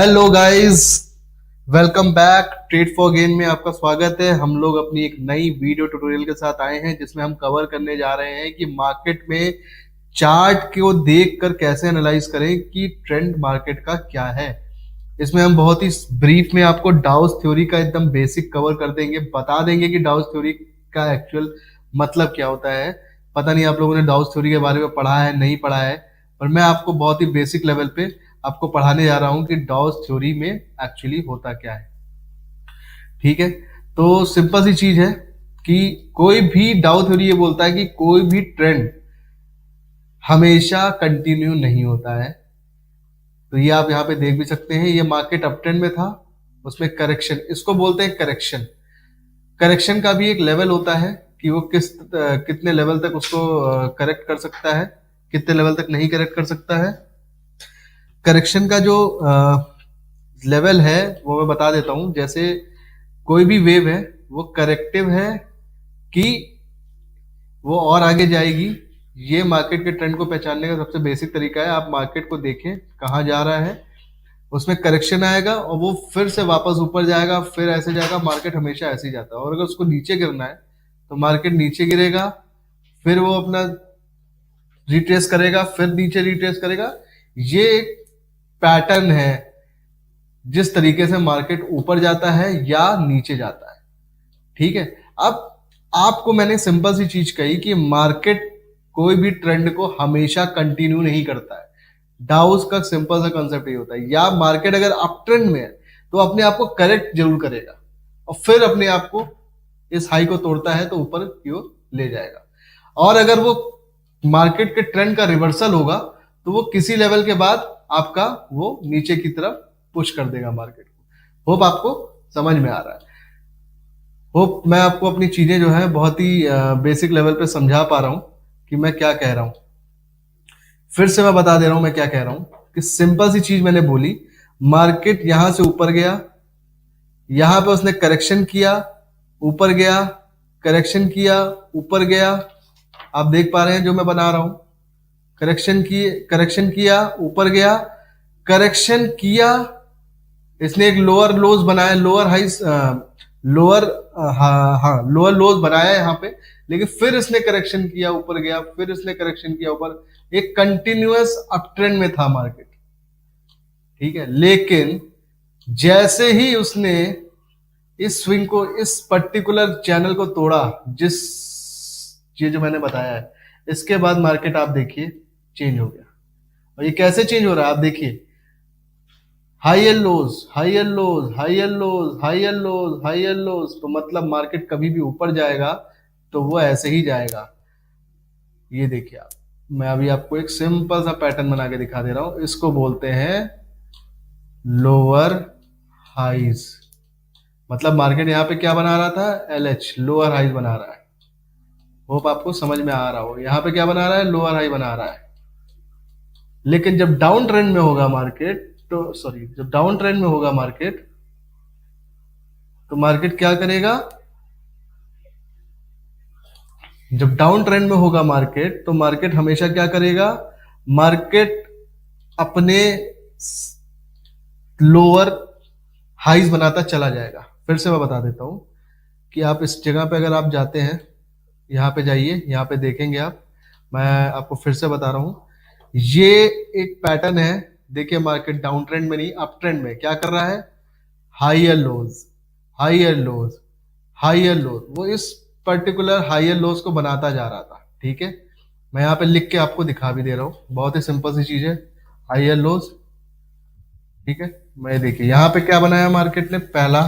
Hello guys, welcome back. Trade for gain में आपका स्वागत है। हम लोग अपनी एक नई वीडियो ट्यूटोरियल के साथ आए हैं जिसमें हम कवर करने जा रहे हैं कि मार्केट में चार्ट को देखकर कैसे एनालाइज करें कि ट्रेंड मार्केट का क्या है। इसमें हम बहुत ही ब्रीफ में आपको डाउस थ्योरी का एकदम बेसिक कवर कर देंगे, बता देंगे कि डाउस थ्योरी का एक्चुअल मतलब क्या होता है। पता नहीं आप लोगों ने डाउस थ्योरी के बारे में पढ़ा है नहीं पढ़ा है, पर मैं आपको बहुत ही बेसिक लेवल पे आपको पढ़ाने जा रहा हूं कि डाउस थ्योरी में एक्चुअली होता क्या है। ठीक है, तो सिंपल सी चीज है कि कोई भी डाउ थ्योरी ये बोलता है कि कोई भी ट्रेंड हमेशा कंटिन्यू नहीं होता है। तो ये आप यहाँ पे देख भी सकते हैं, ये मार्केट अप ट्रेंड में था, उसमें करेक्शन, इसको बोलते हैं करेक्शन। करेक्शन का भी एक लेवल होता है कि वो कितने लेवल तक उसको करेक्ट कर सकता है, कितने लेवल तक नहीं करेक्ट कर सकता है। करेक्शन का जो लेवल है वो मैं बता देता हूं। जैसे कोई भी वेव है वो करेक्टिव है कि वो और आगे जाएगी। ये मार्केट के ट्रेंड को पहचानने का सबसे बेसिक तरीका है। आप मार्केट को देखें कहाँ जा रहा है, उसमें करेक्शन आएगा और वो फिर से वापस ऊपर जाएगा, फिर ऐसे जाएगा। मार्केट हमेशा ऐसे ही जाता है। और अगर उसको नीचे गिरना है तो मार्केट नीचे गिरेगा, फिर वो अपना रिट्रेस करेगा, फिर नीचे रिट्रेस करेगा। ये एक पैटर्न है जिस तरीके से मार्केट ऊपर जाता है या नीचे जाता है। ठीक है, अब आपको मैंने सिंपल सी चीज कही कि मार्केट कोई भी ट्रेंड को हमेशा कंटिन्यू नहीं करता है। डाउस का सिंपल सा कंसेप्ट ये होता है, या मार्केट अगर अप ट्रेंड में है तो अपने आप को करेक्ट जरूर करेगा और फिर अपने आप को इस हाई को तोड़ता है तो ऊपर की ओर ले जाएगा। और अगर वो मार्केट के ट्रेंड का रिवर्सल होगा तो वो किसी लेवल के बाद आपका वो नीचे की तरफ पुश कर देगा मार्केट को। होप आपको समझ में आ रहा है। होप मैं आपको अपनी चीजें जो है बहुत ही बेसिक लेवल पे समझा पा रहा हूं कि मैं क्या कह रहा हूं। फिर से मैं बता दे रहा हूं मैं क्या कह रहा हूं कि सिंपल सी चीज मैंने बोली, मार्केट यहां से ऊपर गया, यहां पे उसने करेक्शन किया, ऊपर गया, करेक्शन किया, ऊपर गया। आप देख पा रहे हैं जो मैं बना रहा हूं, करेक्शन किया, ऊपर गया, करेक्शन किया, इसने एक लोअर लोज बनाया, लोअर हाइस, लोअर, हाँ लोअर लोज बनाया यहाँ पे, लेकिन फिर इसने करेक्शन किया, ऊपर गया, फिर इसने करेक्शन किया ऊपर। एक कंटिन्यूअस अप ट्रेंड में था मार्केट। ठीक है, लेकिन जैसे ही उसने इस स्विंग को, इस पर्टिकुलर चैनल को तोड़ा, जिस ये जो मैंने बताया है, इसके बाद मार्केट आप देखिए चेंज हो गया। और ये कैसे चेंज हो रहा है आप देखिए, हाई लोज, हाई लोज, हाई लोज, हाई लोज, हाई लोज। तो मतलब मार्केट कभी भी ऊपर जाएगा तो वो ऐसे ही जाएगा। ये देखिए आप, मैं अभी आपको एक सिंपल सा पैटर्न बना के दिखा दे रहा हूं। इसको बोलते हैं लोअर हाइज। मतलब मार्केट यहां पे क्या बना रहा था, LH, लोअर हाइज बना रहा है। होप आपको समझ में आ रहा हो। यहां पे क्या बना रहा है, लोअर हाई बना रहा है। लेकिन जब डाउन ट्रेंड में होगा मार्केट, तो सॉरी, जब डाउन ट्रेंड में होगा मार्केट तो मार्केट क्या करेगा, जब डाउन ट्रेंड में होगा मार्केट तो मार्केट हमेशा क्या करेगा, मार्केट अपने लोअर हाइज बनाता चला जाएगा। फिर से मैं बता देता हूं कि आप इस जगह पे अगर आप जाते हैं, यहां पे जाइए, यहां पे देखेंगे आप, मैं आपको फिर से बता रहा हूं, ये एक पैटर्न है। देखिए मार्केट डाउन ट्रेंड में नहीं, अप ट्रेंड में क्या कर रहा है, हाइयर लोज, हाइयर लोज, हाइयर लोज। वो इस पर्टिकुलर हाइयर लोज को बनाता जा रहा था। ठीक है, मैं यहाँ पे लिख के आपको दिखा भी दे रहा हूं, बहुत ही सिंपल सी चीज है, हाइयर लोज। ठीक है, मैं देखिए यहाँ पे क्या बनाया मार्केट ने, पहला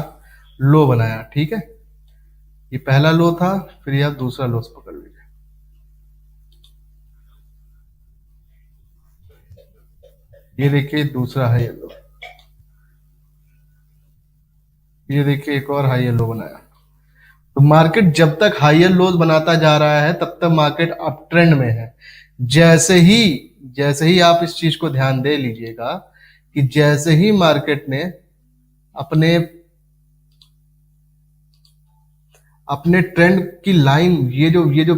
लो बनाया। ठीक है, ये पहला लो था, फिर यह दूसरा लो पकड़ लीजिए। ये देखिए दूसरा हाई लो, ये देखिए एक और हाई लो बनाया। तो मार्केट जब तक हाइयर लोज बनाता जा रहा है तब तक मार्केट अप ट्रेंड में है। जैसे ही आप इस चीज को ध्यान दे लीजिएगा कि जैसे ही मार्केट ने अपने अपने ट्रेंड की लाइन, ये जो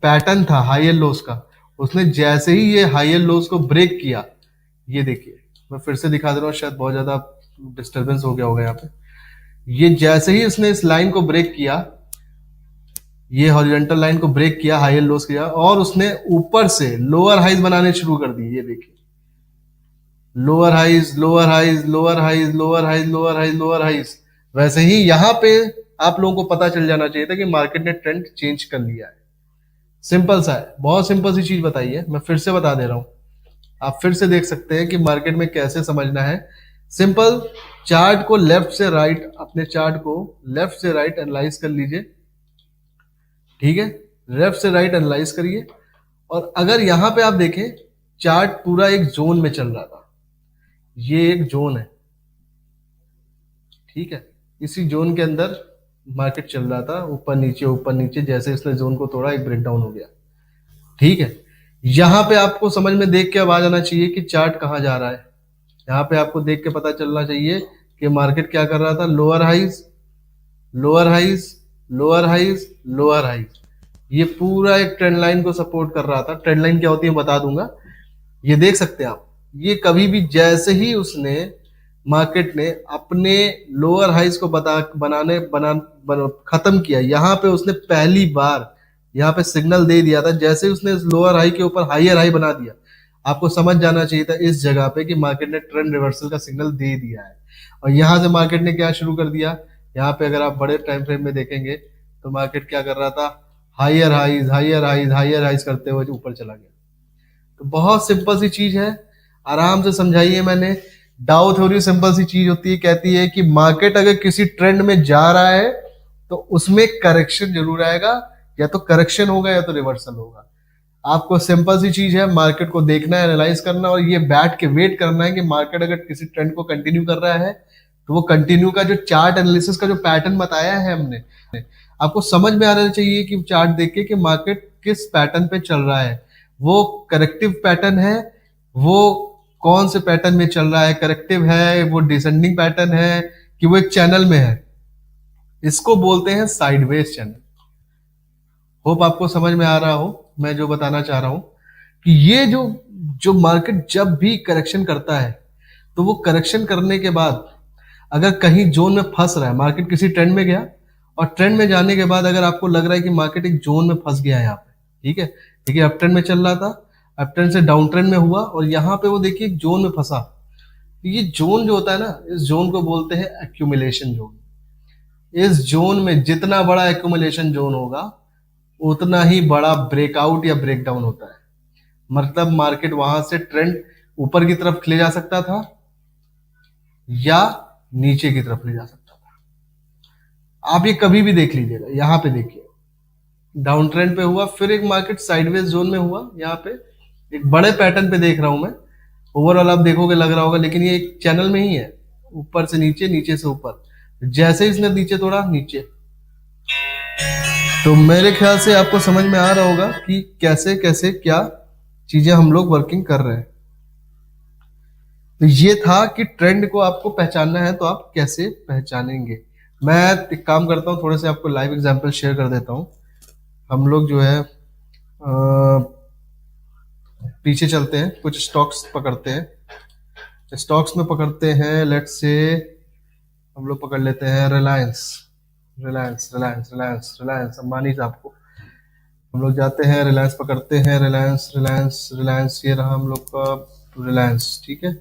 पैटर्न था हाइयर लोज का, उसने जैसे ही ये हाइयर लोज को ब्रेक किया, ये देखिए मैं फिर से दिखा दे रहा हूँ, शायद बहुत ज्यादा डिस्टरबेंस हो गया होगा यहाँ पे। ये जैसे ही उसने इस लाइन को ब्रेक किया, ये हॉरिजॉन्टल लाइन को ब्रेक किया, हाई एंड लोस किया, और उसने ऊपर से लोअर हाइज बनाने शुरू कर दिए। ये देखिए, lower highs, lower highs, lower highs, lower highs, lower highs, lower highs. वैसे ही यहां पे आप लोगों को पता चल जाना चाहिए था कि मार्केट ने ट्रेंड चेंज कर लिया है। सिंपल सा है, बहुत सिंपल सी चीज बताई है, मैं फिर से बता दे रहा हूं। आप फिर से देख सकते हैं कि मार्केट में कैसे समझना है। सिंपल, चार्ट को लेफ्ट से राइट, अपने चार्ट को लेफ्ट से राइट एनालाइज कर लीजिए। ठीक है, लेफ्ट से राइट एनालाइज करिए। और अगर यहां पे आप देखें, चार्ट पूरा एक जोन में चल रहा था। ये एक जोन है, ठीक है, इसी जोन के अंदर मार्केट चल रहा था, ऊपर नीचे ऊपर नीचे। जैसे इसने जोन को तोड़ा, एक ब्रेकडाउन हो गया। ठीक है, यहां पे आपको समझ में देख के अब आ जाना चाहिए कि चार्ट कहां जा रहा है। यहाँ पे आपको देख के पता चलना चाहिए कि मार्केट क्या कर रहा था। Lower highs, lower highs, lower highs, lower highs. ये पूरा एक ट्रेंड लाइन को सपोर्ट कर रहा था। ट्रेंड लाइन क्या होती है बता दूंगा। ये देख सकते हैं आप, ये कभी भी जैसे ही उसने मार्केट ने अपने लोअर हाइज को खत्म किया, यहां पे उसने पहली बार यहाँ पे सिग्नल दे दिया था। जैसे ही उसने इस लोअर हाई के ऊपर हायर हाई बना दिया, आपको समझ जाना चाहिए था इस जगह पे कि मार्केट ने ट्रेंड रिवर्सल का सिग्नल दे दिया है। और यहां से मार्केट ने क्या शुरू कर दिया, यहाँ पे अगर आप बड़े टाइम फ्रेम में देखेंगे तो मार्केट क्या कर रहा था, higher highs, higher highs, higher highs करते हुए ऊपर चला गया। तो बहुत सिंपल सी चीज है, आराम से समझाइए मैंने। डाउ थ्योरी सिंपल सी चीज होती है, कहती है कि मार्केट अगर किसी ट्रेंड में जा रहा है तो उसमें करेक्शन जरूर आएगा, या तो करेक्शन होगा या तो रिवर्सल होगा। आपको सिंपल सी चीज है, मार्केट को देखना है, एनालाइज करना, और ये बैठ के वेट करना है कि मार्केट अगर किसी ट्रेंड को कंटिन्यू कर रहा है तो वो कंटिन्यू का जो चार्ट एनालिसिस का जो पैटर्न बताया है हमने, आपको समझ में आना चाहिए कि चार्ट देख के कि मार्केट किस पैटर्न पे चल रहा है। वो करेक्टिव पैटर्न है, वो कौन से पैटर्न में चल रहा है, करेक्टिव है, वो डिसेंडिंग पैटर्न है, कि वो एक चैनल में है। इसको बोलते हैं साइडवेज चैनल। होप आपको समझ में आ रहा हो मैं जो बताना चाह रहा हूं, कि ये जो जो मार्केट जब भी करेक्शन करता है तो वो करेक्शन करने के बाद अगर कहीं जोन में फंस रहा है, मार्केट किसी ट्रेंड में गया और ट्रेंड में जाने के बाद अगर आपको लग रहा है कि मार्केट एक जोन में फंस गया है यहाँ पे, ठीक है, देखिए अप ट्रेंड में चल रहा था, अप ट्रेंड से डाउन ट्रेंड में हुआ और यहाँ पे वो देखिए एक जोन में फंसा। ये जोन जो होता है ना, इस जोन को बोलते हैं एक्यूमुलेशन जोन। इस जोन में जितना बड़ा एक्यूमुलेशन जोन होगा उतना ही बड़ा ब्रेकआउट या ब्रेकडाउन होता है। मतलब मार्केट वहां से ट्रेंड ऊपर की तरफ ले जा सकता था या नीचे की तरफ ले जा सकता था। आप ये कभी भी देख लीजिएगा, यहां पे देखिए डाउन ट्रेंड पे हुआ, फिर एक मार्केट साइडवेज जोन में हुआ। यहाँ पे एक बड़े पैटर्न पे देख रहा हूं मैं, ओवरऑल आप देखोगे लग रहा होगा, लेकिन ये एक चैनल में ही है, ऊपर से नीचे, नीचे से ऊपर। जैसे ही इसने नीचे तोड़ा, नीचे। तो मेरे ख्याल से आपको समझ में आ रहा होगा कि कैसे कैसे क्या चीजें हम लोग वर्किंग कर रहे हैं। तो ये था कि ट्रेंड को आपको पहचानना है तो आप कैसे पहचानेंगे। मैं एक काम करता हूँ, थोड़े से आपको लाइव एग्जांपल शेयर कर देता हूँ। हम लोग जो है पीछे चलते हैं, कुछ स्टॉक्स पकड़ते हैं। स्टॉक्स में पकड़ते हैं, लेट्स से हम लोग पकड़ लेते हैं रिलायंस, रिलायंस, रिलायंस, रिलायंस, रिलायंस, अंबानी साहब को। हम लोग जाते हैं, रिलायंस पकड़ते हैं, रिलायंस, रिलायंस, रिलायंस, ये रहा हम लोग का रिलायंस, ठीक है,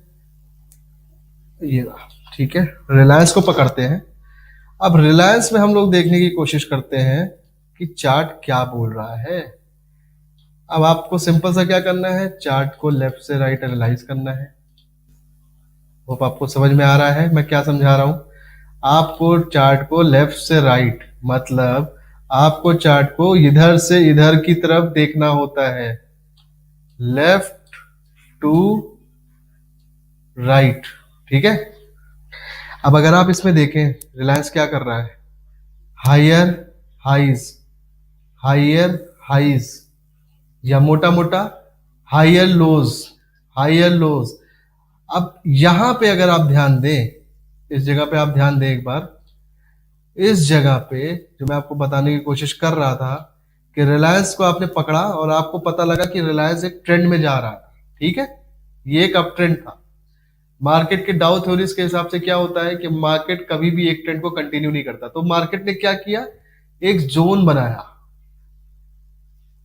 ये रहा, ठीक है, रिलायंस को पकड़ते हैं। अब रिलायंस में हम लोग देखने की कोशिश करते हैं कि चार्ट क्या बोल रहा है। अब आपको सिंपल सा क्या करना है, चार्ट को लेफ्ट से राइट एनालाइज करना है। होप आपको समझ में आ रहा है मैं क्या समझा रहा हूं। आपको चार्ट को लेफ्ट से राइट, मतलब आपको चार्ट को इधर से इधर की तरफ देखना होता है, लेफ्ट टू राइट, ठीक है। अब अगर आप इसमें देखें, रिलायंस क्या कर रहा है, हायर हाइज, हायर हाइज, या मोटा मोटा हायर लोज, हायर लोज। अब यहां पे अगर आप ध्यान दें, इस जगह पे आप ध्यान दें एक बार, इस जगह पे जो मैं आपको बताने की कोशिश कर रहा था कि रिलायंस को आपने पकड़ा और आपको पता लगा कि रिलायंस एक ट्रेंड में जा रहा था, ठीक है, ये एक अप ट्रेंड था। मार्केट के डाउ थ्योरीज के हिसाब से क्या होता है कि मार्केट कभी भी एक ट्रेंड को कंटिन्यू नहीं करता, तो मार्केट ने क्या किया, एक जोन बनाया।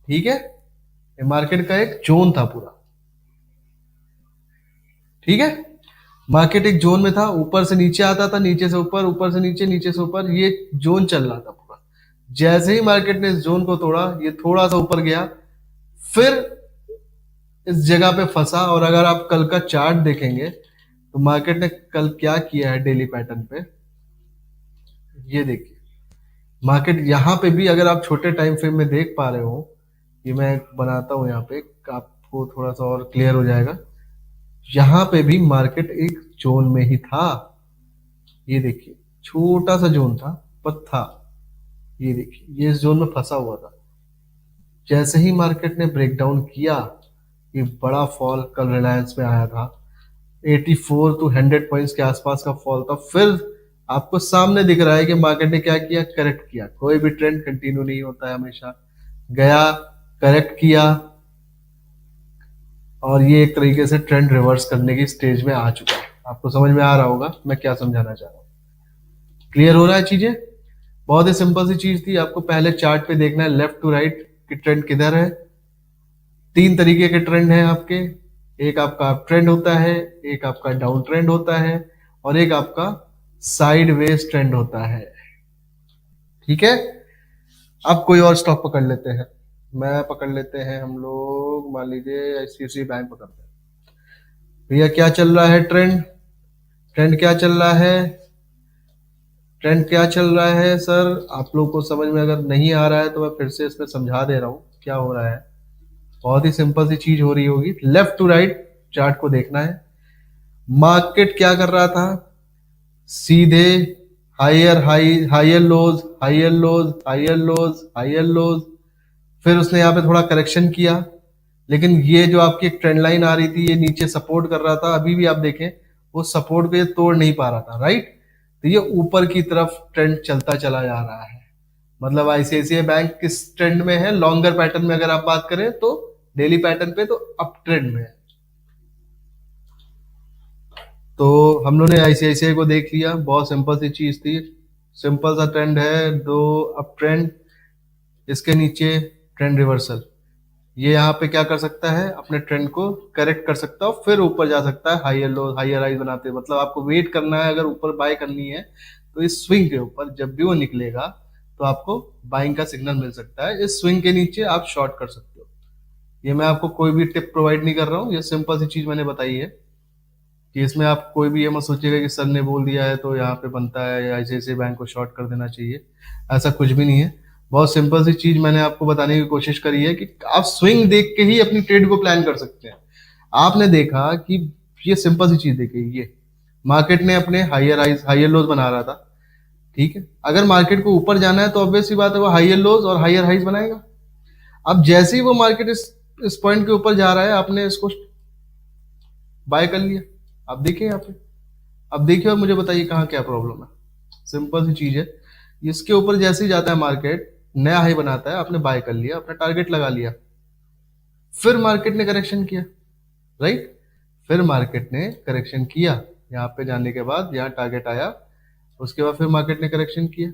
ठीक है, ये मार्केट का एक जोन था पूरा। ठीक है, मार्केट एक जोन में था, ऊपर से नीचे आता था, नीचे से ऊपर, ऊपर से नीचे, नीचे से ऊपर, ये जोन चल रहा था पूरा। जैसे ही मार्केट ने इस जोन को तोड़ा, ये थोड़ा सा ऊपर गया, फिर इस जगह पे फंसा। और अगर आप कल का चार्ट देखेंगे तो मार्केट ने कल क्या किया है डेली पैटर्न पे, ये देखिए। मार्केट यहाँ पे भी, अगर आप छोटे टाइम फ्रेम में देख पा रहे हो, ये मैं बनाता हूं यहाँ पे, आपको थोड़ा सा और क्लियर हो जाएगा। यहाँ पे भी मार्केट एक जोन में ही था। ये देखिए, छोटा सा जोन था पर था। ये देखिए, ये इस जोन में फंसा हुआ था। जैसे ही मार्केट ने ब्रेकडाउन किया, ये बड़ा फॉल कल रिलायंस में आया था, 84 टू 100 पॉइंट्स के आसपास का फॉल था। फिर आपको सामने दिख रहा है कि मार्केट ने क्या किया, करेक्ट किया। कोई भी ट्रेंड कंटिन्यू नहीं होता है, हमेशा गया, करेक्ट किया, और ये एक तरीके से ट्रेंड रिवर्स करने की स्टेज में आ चुका है। आपको समझ में आ रहा होगा मैं क्या समझाना चाह रहा हूँ, क्लियर हो रहा है चीजें। बहुत ही सिंपल सी चीज थी, आपको पहले चार्ट पे देखना है लेफ्ट टू राइट कि ट्रेंड किधर है। तीन तरीके के ट्रेंड हैं आपके, एक आपका अप ट्रेंड होता है, एक आपका डाउन ट्रेंड होता है, और एक आपका साइड वेज ट्रेंड होता है। ठीक है, अब कोई और स्टॉक पकड़ लेते हैं। मैं पकड़ लेते हैं, हम लोग मान लीजिए ICICI बैंक पकड़ते हैं। भैया क्या चल रहा है ट्रेंड, ट्रेंड क्या चल रहा है, ट्रेंड क्या चल रहा है सर? आप लोग को समझ में अगर नहीं आ रहा है तो मैं फिर से इसमें समझा दे रहा हूँ क्या हो रहा है। बहुत ही सिंपल सी चीज हो रही होगी, लेफ्ट टू राइट चार्ट को देखना है। मार्केट क्या कर रहा था, सीधे higher high, higher lows, higher lows, higher lows, higher lows. फिर उसने यहाँ पे थोड़ा करेक्शन किया, लेकिन ये जो आपकी एक ट्रेंड लाइन आ रही थी, ये नीचे सपोर्ट कर रहा था। अभी भी आप देखें, वो सपोर्ट को ये तोड़ नहीं पा रहा था, राइट। तो ये ऊपर की तरफ ट्रेंड चलता चला जा रहा है। मतलब ICICI बैंक किस ट्रेंड में है, लॉन्गर पैटर्न में अगर आप बात करें तो, डेली पैटर्न पे तो अप ट्रेंड में है। तो हम लोगों ने ICICI को देख लिया, बहुत सिंपल सी चीज थी, सिंपल सा ट्रेंड है, दो अप ट्रेंड, इसके नीचे ट्रेंड रिवर्सल। ये यहाँ पे क्या कर सकता है, अपने ट्रेंड को करेक्ट कर सकता है और फिर ऊपर जा सकता है, हायर लो हायर हाई बनाते। मतलब आपको वेट करना है, अगर ऊपर बाय करनी है तो इस स्विंग के ऊपर जब भी वो निकलेगा तो आपको बाइंग का सिग्नल मिल सकता है। इस स्विंग के नीचे आप शॉर्ट कर सकते हो। ये मैं आपको कोई भी टिप प्रोवाइड नहीं कर रहा हूँ, ये सिंपल सी चीज मैंने बताई है कि इसमें आप कोई भी ये मत सोचिएगा कि सर ने बोल दिया है तो यहाँ पे बनता है या ICICI बैंक को शॉर्ट कर देना चाहिए, ऐसा कुछ भी नहीं है। बहुत सिंपल सी चीज मैंने आपको बताने की कोशिश करी है कि आप स्विंग देख के ही अपनी ट्रेड को प्लान कर सकते हैं। आपने देखा कि ये सिंपल सी चीज देखिए, ये मार्केट ने अपने हायर हाइज हायर लोज बना रहा था। ठीक है, अगर मार्केट को ऊपर जाना है तो ऑब्वियस सी बात है वो हायर लोज और हायर हाइज बनाएगा। अब जैसे ही वो मार्केट इस पॉइंट के ऊपर जा रहा है, आपने इसको बाय कर लिया। अब देखिए यहाँ पे, अब देखिए और मुझे बताइए कहाँ क्या प्रॉब्लम है। सिंपल सी चीज है, इसके ऊपर जैसे ही जाता है मार्केट, नया हाई बनाता है, आपने बाय कर लिया, अपना टारगेट लगा लिया। फिर मार्केट ने करेक्शन किया, राइट। फिर मार्केट ने करेक्शन किया, यहाँ पे जाने के बाद यहाँ टारगेट आया, उसके बाद फिर मार्केट ने करेक्शन किया।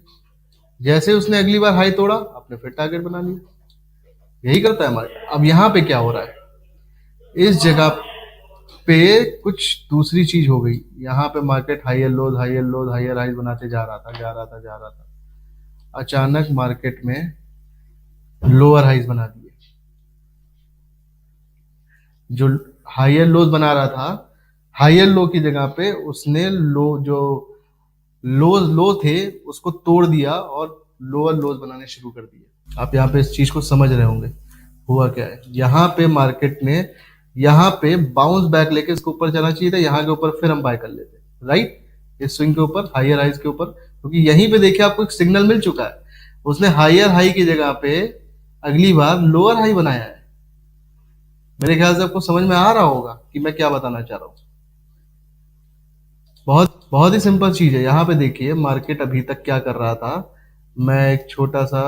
जैसे उसने अगली बार हाई तोड़ा, आपने फिर टारगेट बना लिया। यही करता है मार्केट। अब यहाँ पे क्या हो रहा है, इस जगह पे कुछ दूसरी चीज हो गई। यहाँ पे market higher lows higher lows higher highs बनाते जा रहा था, जा रहा था, जा रहा था। अचानक मार्केट में लोअर हाइज बना दिए। जो हायर लोज बना रहा था, हायर लो की जगह पे उसने लो जो लो थे उसको तोड़ दिया और लोअर लोज बनाने शुरू कर दिए। आप यहाँ पे इस चीज को समझ रहे होंगे हुआ क्या है। यहाँ पे मार्केट ने यहाँ पे बाउंस बैक लेके इसके ऊपर जाना चाहिए था, यहाँ के ऊपर फिर हम बाय कर लेते, राइट। इस स्विंग के ऊपर, हायर हाइज के ऊपर, क्योंकि यहीं पे देखिए आपको एक सिग्नल मिल चुका है। उसने हायर हाई की जगह पे अगली बार लोअर हाई बनाया है। मेरे ख्याल से आपको समझ में आ रहा होगा कि मैं क्या बताना चाह रहा हूँ। बहुत बहुत ही सिंपल चीज है। यहाँ पे देखिए मार्केट अभी तक क्या कर रहा था, मैं एक छोटा सा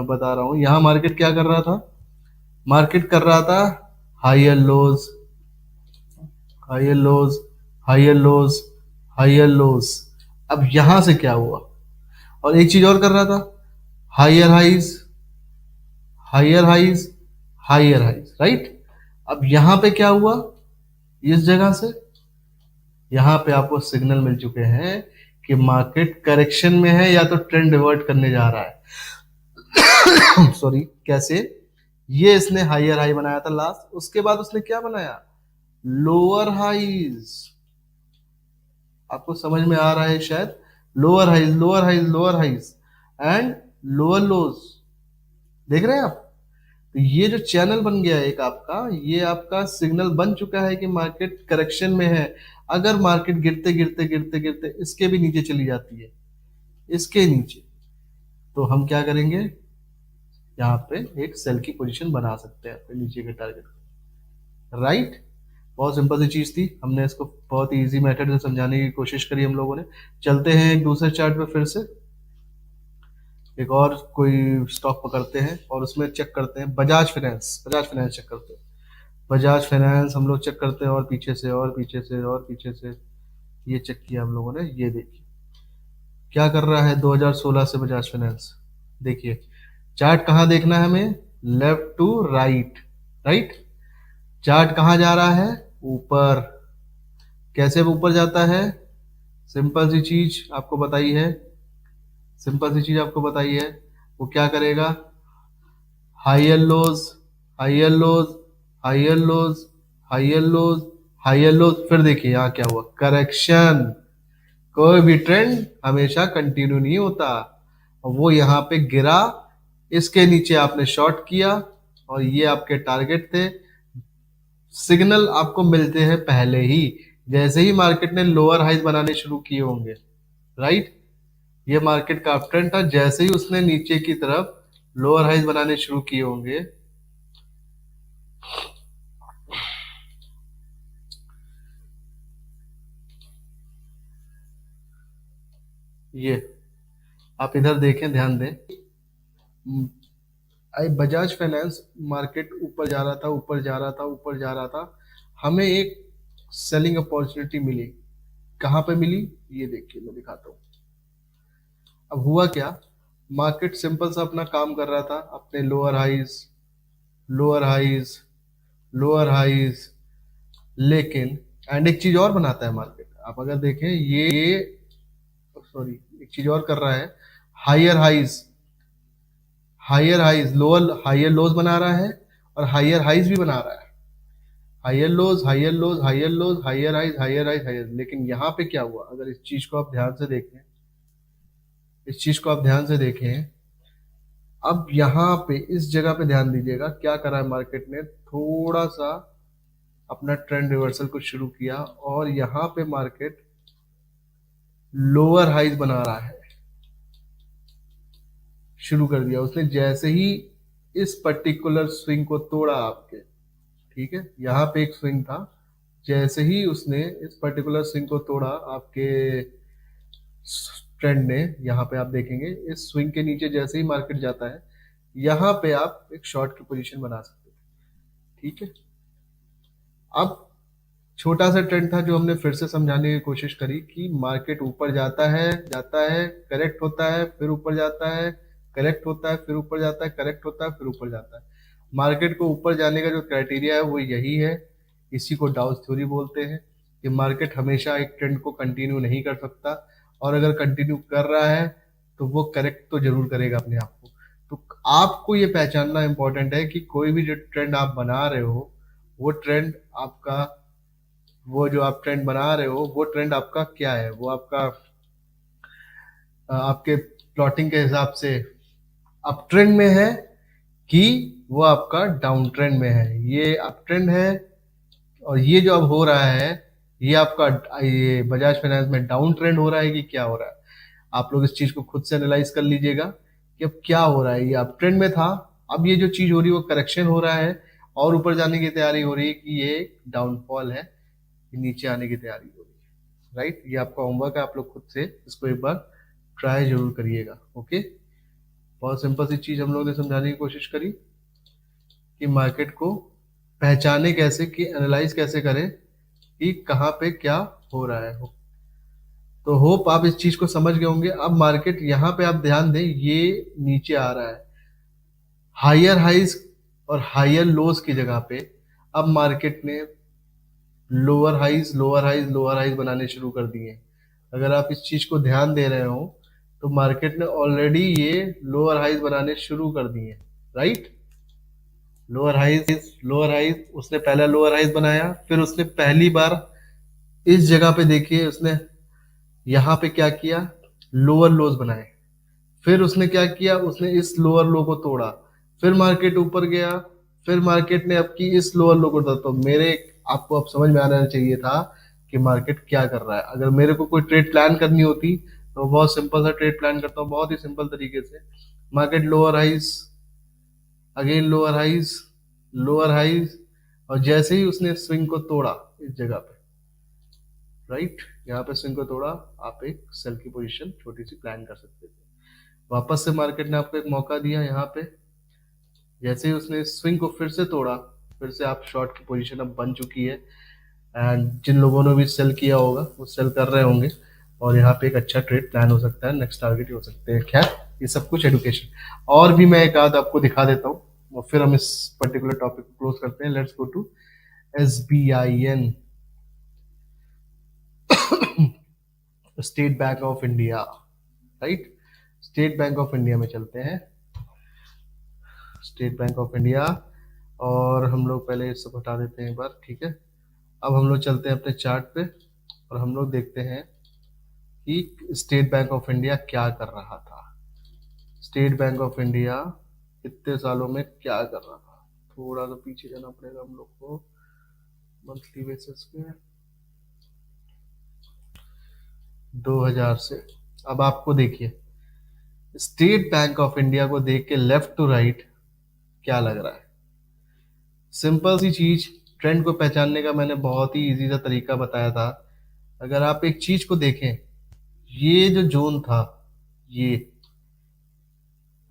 बता रहा हूँ। यहाँ मार्केट क्या कर रहा था, मार्केट कर रहा था higher lows higher lows higher lows, higher lows. अब यहां से क्या हुआ, और एक चीज और कर रहा था, higher highs, higher highs, higher highs, right. अब यहां पे क्या हुआ, इस जगह से यहां पे आपको सिग्नल मिल चुके हैं कि मार्केट करेक्शन में है या तो ट्रेंड रिवर्ट करने जा रहा है। सॉरी, कैसे, ये इसने हायर हाई बनाया था लास्ट, उसके बाद उसने क्या बनाया, लोअर हाइज। आपको समझ में आ रहा है शायद, lower highs, lower highs, lower highs and lower lows, देख रहे हैं आप। तो ये जो चैनल बन गया है एक आपका, ये आपका सिग्नल बन चुका है कि मार्केट करेक्शन में है। अगर मार्केट गिरते गिरते गिरते गिरते इसके भी नीचे चली जाती है, इसके नीचे, तो हम क्या करेंगे, यहाँ पे एक सेल की पोजीशन बना सकते हैं अपने नीचे के टारगेट, राइट। बहुत सिंपल सी चीज थी, हमने इसको बहुत इजी मेथड से समझाने की कोशिश करी हम लोगों ने। चलते हैं एक दूसरे चार्ट पे, फिर से एक और कोई स्टॉक पकड़ते हैं और उसमें चेक करते हैं Bajaj Finance, Bajaj Finance check करते हैं। बजाज फाइनेंस हम लोग चेक करते हैं, और पीछे से और पीछे से और पीछे से ये चेक किया हम लोगों ने। ये देखिए क्या कर रहा है 2016 से बजाज फाइनेंस। देखिए चार्ट कहाँ देखना है हमें, left to right, right. Chart कहाँ जा रहा है, ऊपर। कैसे ऊपर जाता है, सिंपल सी चीज आपको बताई है, सिंपल सी चीज आपको बताई है। वो क्या करेगा, higher lows, higher lows, higher lows, higher lows, higher lows. फिर देखिए यहाँ क्या हुआ, करेक्शन। कोई भी ट्रेंड हमेशा कंटिन्यू नहीं होता, और वो यहाँ पे गिरा, इसके नीचे आपने शॉर्ट किया और ये आपके टारगेट थे। सिग्नल आपको मिलते हैं पहले ही, जैसे ही मार्केट ने लोअर हाइज बनाने शुरू किए होंगे, राइट। ये मार्केट का अप ट्रेंड था, जैसे ही उसने नीचे की तरफ लोअर हाइज बनाने शुरू किए होंगे, ये आप इधर देखें, ध्यान दें। आई बजाज फाइनेंस मार्केट ऊपर जा रहा था, ऊपर जा रहा था, ऊपर जा रहा था, हमें एक सेलिंग अपॉर्चुनिटी मिली। कहाँ पे मिली, ये देखिए मैं दिखाता हूँ। अब हुआ क्या, मार्केट सिंपल सा अपना काम कर रहा था, अपने lower highs, lower highs, lower highs, लेकिन एंड एक चीज और बनाता है मार्केट, आप अगर देखें ये, सॉरी, एक चीज और कर रहा है, higher highs, higher highs, lower, higher lows बना रहा है और हायर हाइज भी बना रहा है, higher lows, higher lows, higher lows, higher highs, higher highs, higher. लेकिन यहाँ पे क्या हुआ, अगर इस चीज को आप ध्यान से देखें, इस चीज को आप ध्यान से देखें, अब यहाँ पे इस जगह पे ध्यान दीजिएगा, क्या करा है मार्केट ने, थोड़ा सा अपना ट्रेंड रिवर्सल को शुरू किया और यहाँ पे मार्केट लोअर हाइज बना रहा है, शुरू कर दिया उसने। जैसे ही इस पर्टिकुलर स्विंग को तोड़ा आपके, ठीक है, यहाँ पे एक स्विंग था, जैसे ही उसने इस पर्टिकुलर स्विंग को तोड़ा आपके ट्रेंड ने, यहाँ पे आप देखेंगे इस स्विंग के नीचे जैसे ही मार्केट जाता है, यहाँ पे आप एक शॉर्ट की पोजीशन बना सकते हैं, ठीक है। अब छोटा सा ट्रेंड था जो हमने फिर से समझाने की कोशिश करी कि मार्केट ऊपर जाता है, जाता है, करेक्ट होता है, फिर ऊपर जाता है, करेक्ट होता है, फिर ऊपर जाता है, करेक्ट होता है, फिर ऊपर जाता है। मार्केट को ऊपर जाने का जो क्राइटेरिया है वो यही है, इसी को डाउस थ्योरी बोलते हैं, कि मार्केट हमेशा एक ट्रेंड को कंटिन्यू नहीं कर सकता, और अगर कंटिन्यू कर रहा है तो वो करेक्ट तो जरूर करेगा अपने आप को। तो आपको ये पहचानना इंपॉर्टेंट है कि कोई भी जो ट्रेंड आप बना रहे हो, वो ट्रेंड आपका, वो जो आप ट्रेंड बना रहे हो वो ट्रेंड आपका क्या है, वो आपका आपके प्लॉटिंग के हिसाब से अप ट्रेंड में है कि वो आपका डाउन ट्रेंड में है। ये अप ट्रेंड है, और ये जो अब हो रहा है ये आपका, ये बजाज फाइनेंस में डाउन ट्रेंड हो रहा है कि क्या हो रहा है। आप लोग इस चीज को खुद से एनालाइज कर लीजिएगा कि अब क्या हो रहा है। ये अप ट्रेंड में था, अब ये जो चीज हो रही है वो करेक्शन हो रहा है और ऊपर जाने की तैयारी हो रही है कि ये डाउनफॉल है, नीचे आने की तैयारी हो रही है, राइट। ये आपका होमवर्क है, आप लोग खुद से इसको एक बार ट्राई जरूर करिएगा, ओके। बहुत सिंपल सी चीज हम लोगों ने समझाने की कोशिश करी कि मार्केट को पहचाने कैसे, कि एनालाइज कैसे करें कि कहाँ पे क्या हो रहा है। तो होप आप इस चीज को समझ गए होंगे। अब मार्केट यहाँ पे आप ध्यान दें, ये नीचे आ रहा है हायर हाइज और हायर लोज की जगह पे। अब मार्केट ने lower highs lower highs lower highs बनाने शुरू कर दिए। अगर आप इस चीज को ध्यान दे रहे हो तो मार्केट ने ऑलरेडी ये लोअर हाइज बनाने शुरू कर दिए, राइट। लोअर हाइज उसने पहला लोअर हाइज बनाया, फिर उसने पहली बार इस जगह पे देखिए उसने यहाँ पे क्या किया, लोअर लोज बनाए। फिर उसने क्या किया, उसने इस लोअर लो को तोड़ा, फिर मार्केट ऊपर गया, फिर मार्केट ने अब की इस लोअर लो को तोड़ा। तो मेरे आपको अब समझ में आना चाहिए था कि मार्केट क्या कर रहा है। अगर मेरे को कोई ट्रेड प्लान करनी होती तो बहुत सिंपल सा ट्रेड प्लान करता हूँ, बहुत ही सिंपल तरीके से। Market lower highs, again lower highs, और जैसे ही उसने स्विंग को तोड़ा इस जगह पे, राइट, यहाँ पे स्विंग को तोड़ा, आप एक सेल की पोजीशन छोटी सी प्लान कर सकते थे। वापस से मार्केट ने आपको एक मौका दिया यहाँ पे, जैसे ही उसने स्विंग को फिर से तोड़ा, फिर से आप शॉर्ट की पोजीशन अब बन चुकी है। एंड जिन लोगों ने भी सेल किया होगा वो सेल कर रहे होंगे, और यहाँ पे एक अच्छा ट्रेड प्लान हो सकता है, नेक्स्ट टारगेट हो सकते हैं। खैर, ये सब कुछ एडुकेशन। और भी मैं एक आध आपको दिखा देता हूँ और फिर हम इस पर्टिकुलर टॉपिक को क्लोज करते हैं। Let's go to SBIN, State Bank of India, right. State Bank of India में चलते हैं, स्टेट बैंक ऑफ इंडिया। और हम लोग पहले ये सब हटा देते हैं एक बार, ठीक है। अब हम लोग चलते हैं अपने चार्ट पे और हम लोग देखते हैं कि स्टेट बैंक ऑफ इंडिया क्या कर रहा था। स्टेट बैंक ऑफ इंडिया इतने सालों में क्या कर रहा था। थोड़ा सा पीछे जाना पड़ेगा हम लोग को, मंथली बेसिस पे 2000 से। अब आपको देखिए स्टेट बैंक ऑफ इंडिया को देख के लेफ्ट टू राइट क्या लग रहा है। सिंपल सी चीज, ट्रेंड को पहचानने का मैंने बहुत ही इजी सा तरीका बताया था। अगर आप एक चीज को देखें, ये जो जोन था, ये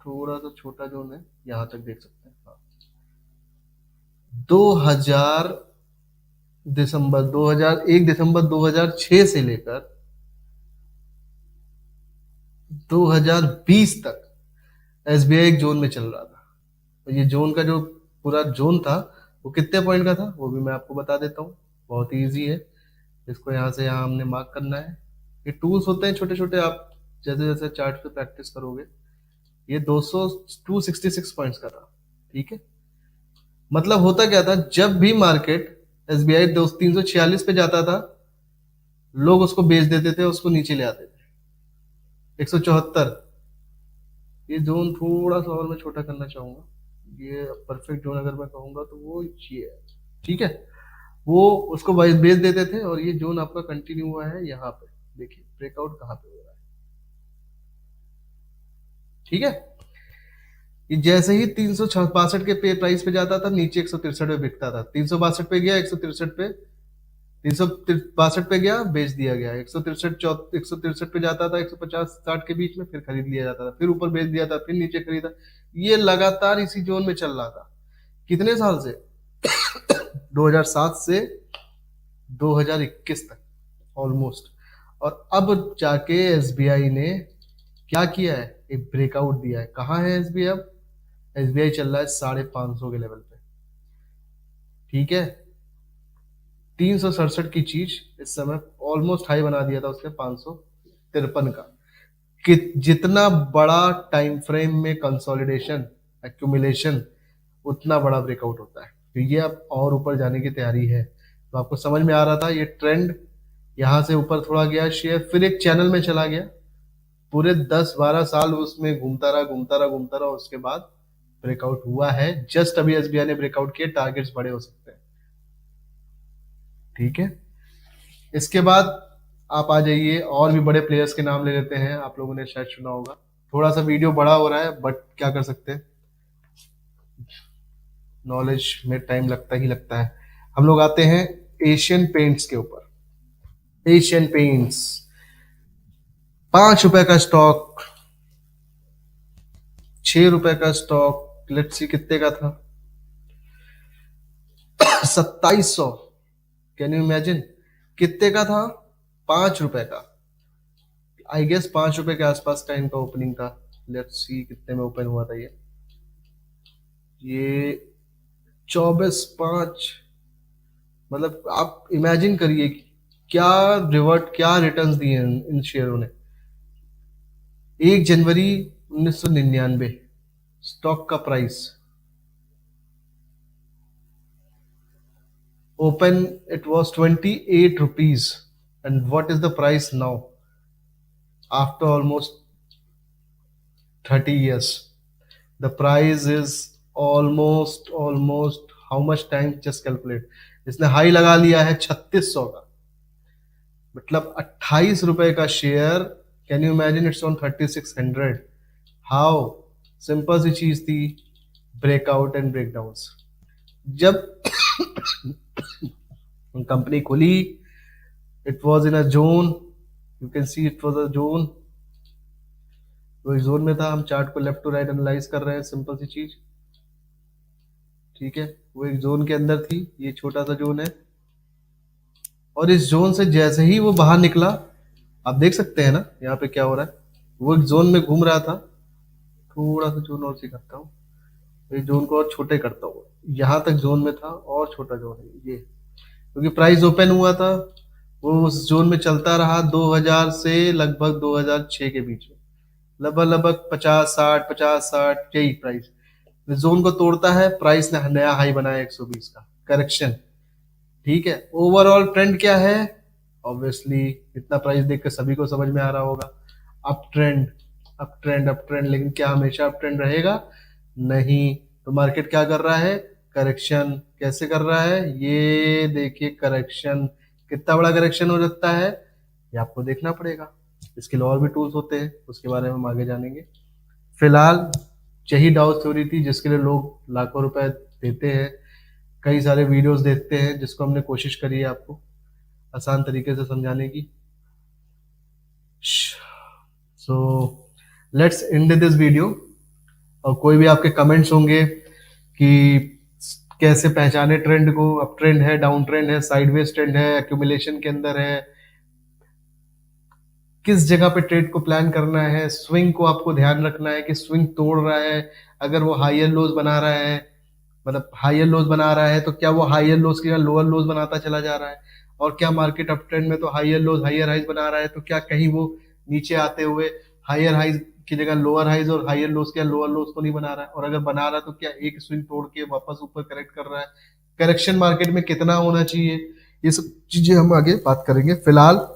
थोड़ा सा छोटा जोन है, यहां तक देख सकते हैं। हाँ। 2000 दिसंबर 2001 दिसंबर 2006 से लेकर 2020 तक SBI एक जोन में चल रहा था। तो ये जोन का जो पूरा जोन था वो कितने पॉइंट का था वो भी मैं आपको बता देता हूँ। बहुत ही ईजी है, इसको यहाँ से यहाँ हमने मार्क करना है। ये टूल्स होते हैं छोटे छोटे, आप जैसे जैसे चार्ट पे प्रैक्टिस करोगे। ये 266 पॉइंट्स का था, ठीक है। मतलब होता क्या था, जब भी मार्केट SBI 346 पे जाता था, लोग उसको बेच देते थे, उसको नीचे ले आते थे 174। ये जोन थोड़ा सा और मैं छोटा करना चाहूंगा। ये परफेक्ट जोन अगर मैं कहूंगा तो वो ये है, ठीक है। वो उसको बेच देते थे और ये जोन आपका कंटिन्यू हुआ है यहाँ पे। देखिए ब्रेकआउट कहाँ पे हो रहा है, ठीक है। ये जैसे ही 362 के पे प्राइस पे जाता था, नीचे 163 पे बिकता था। 362 पे गया, 163 पे, 362 पे गया, बेच दिया गया। 163 पे जाता था, 150-60 के बीच में, फिर खरीद लिया जाता था, फिर ऊपर बेच दिया था, फिर नीचे खरीदा। ये लगातार इसी जोन में चल रहा था। कितने साल से? 2007 से 2021 तक ऑलमोस्ट। और अब जाके SBI ने क्या किया है, एक ब्रेकआउट दिया है। कहाँ है SBI अब? SBI चल रहा है 550 के लेवल पे, ठीक है। 367 की चीज इस समय ऑलमोस्ट हाई बना दिया था उसने 553 का। कि जितना बड़ा टाइम फ्रेम में कंसोलिडेशन, एक्यूमुलेशन, उतना बड़ा ब्रेकआउट होता है। तो ये अब और ऊपर जाने की तैयारी है। तो आपको समझ में आ रहा था ये ट्रेंड यहाँ से ऊपर थोड़ा गया, शेयर फिर एक चैनल में चला गया, पूरे 10-12 साल उसमें घूमता रहा घूमता रहा घूमता रहा, उसके बाद ब्रेकआउट हुआ है। जस्ट अभी SBI ने ब्रेकआउट किया, टारगेट्स बड़े हो सकते हैं, ठीक है। इसके बाद आप आ जाइए, और भी बड़े प्लेयर्स के नाम ले लेते हैं। आप लोगों ने शायद सुना होगा। थोड़ा सा वीडियो बड़ा हो रहा है बट क्या कर सकते हैं, नॉलेज में टाइम लगता ही लगता है। हम लोग आते हैं एशियन पेंट्स के ऊपर। एशियन पेंट्स 5 रुपए का स्टॉक, 6 रुपए का स्टॉक, लेट्स सी कितने का था, 2700। कैन यू इमेजिन कितने का था? 5 रुपए का, आई गेस 5 रुपए के आसपास का इनका ओपनिंग था। लेट्स सी कितने में ओपन हुआ था ये 24.5। मतलब आप इमेजिन करिए कि क्या रिटर्न्स दिए हैं इन शेयरों ने। 1 जनवरी 1999 स्टॉक का price, open it was 28 rupees, and what is the price now after almost 30 years? The price is almost how much time? Just calculate. इसने हाई लगा लिया है 3600 का, मतलब 28 रुपए का शेयर। Can you imagine? It's on 3600। How simple सी चीज थी, ब्रेकआउट एंड ब्रेकडाउन्स। जब कंपनी खुली, it was in a zone, you can see it was a zone, वो एक जोन में था। हम चार्ट को लेफ्ट टू राइट एनालाइज कर रहे हैं, सिंपल सी चीज, ठीक है। वो एक जोन के अंदर थी, ये छोटा सा जोन है, और इस जोन से जैसे ही वो बाहर निकला, आप देख सकते हैं ना यहाँ पे क्या हो रहा है। वो एक जोन में घूम रहा था, थोड़ा सा जोन और सी करता हूँ, इस जोन को और छोटे करता हूँ, यहाँ तक जोन में था और छोटा जोन है ये, क्योंकि प्राइस ओपन हुआ था, वो उस जोन में चलता रहा 2000 से लगभग 2006 के बीच में, लगभग 50-60 यही प्राइस। जोन को तोड़ता है, प्राइस ने नया हाई बनाया 120 का, करेक्शन, ठीक है। ओवरऑल ट्रेंड क्या है? ऑब्वियसली इतना प्राइस देख कर सभी को समझ में आ रहा होगा, up trend, up trend, up trend. लेकिन क्या हमेशा अप ट्रेंड रहेगा? नहीं। तो मार्केट क्या कर रहा है? करेक्शन। कैसे कर रहा है? ये देखिए करेक्शन, कितना बड़ा करेक्शन हो सकता है ये आपको देखना पड़ेगा। इसके लिए और भी टूल्स होते हैं, उसके बारे में हम आगे जानेंगे। फिलहाल यही डाउ थ्योरी थी जिसके लिए लोग लाखों रुपए देते हैं, कई सारे वीडियोस देखते हैं, जिसको हमने कोशिश करी है आपको आसान तरीके से समझाने की। So let's end this video. और कोई भी आपके कमेंट्स होंगे कि कैसे पहचाने ट्रेंड को, अप ट्रेंड है, डाउन ट्रेंड है, साइडवेज ट्रेंड है, एक्यूमुलेशन के अंदर है, किस जगह पे ट्रेड को प्लान करना है, स्विंग को आपको ध्यान रखना है कि स्विंग तोड़ रहा है, अगर वो हायर लोज बना रहा है, मतलब हायर लोज बना रहा है तो क्या वो हायर लोज की जगह लोअर लोज बनाता चला जा रहा है, और क्या मार्केट अप ट्रेंड में तो हायर लोज हायर हाइज बना रहा है, तो क्या कहीं वो नीचे आते हुए हायर हाइज की जगह लोअर हाइज और हायर लोज क्या लोअर लोज को नहीं बना रहा है, और अगर बना रहा है तो क्या एक स्विंग तोड़ के वापस ऊपर करेक्ट कर रहा है, करेक्शन मार्केट में कितना होना चाहिए, ये सब चीजें हम आगे बात करेंगे। फिलहाल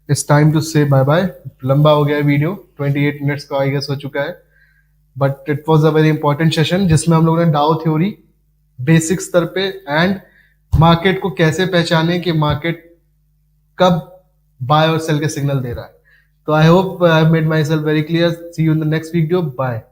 इट्स टाइम टू से बाय बाय। लंबा हो गया वीडियो, 28 मिनट्स का आई गेस हो चुका है, but it was a very important session जिसमें हम लोगों ने डाउ थ्योरी बेसिक स्तर पे एंड मार्केट को कैसे पहचाने कि मार्केट कब बाय और सेल के सिग्नल दे रहा है। तो I hope I have made myself very clear. See you in the next video, bye.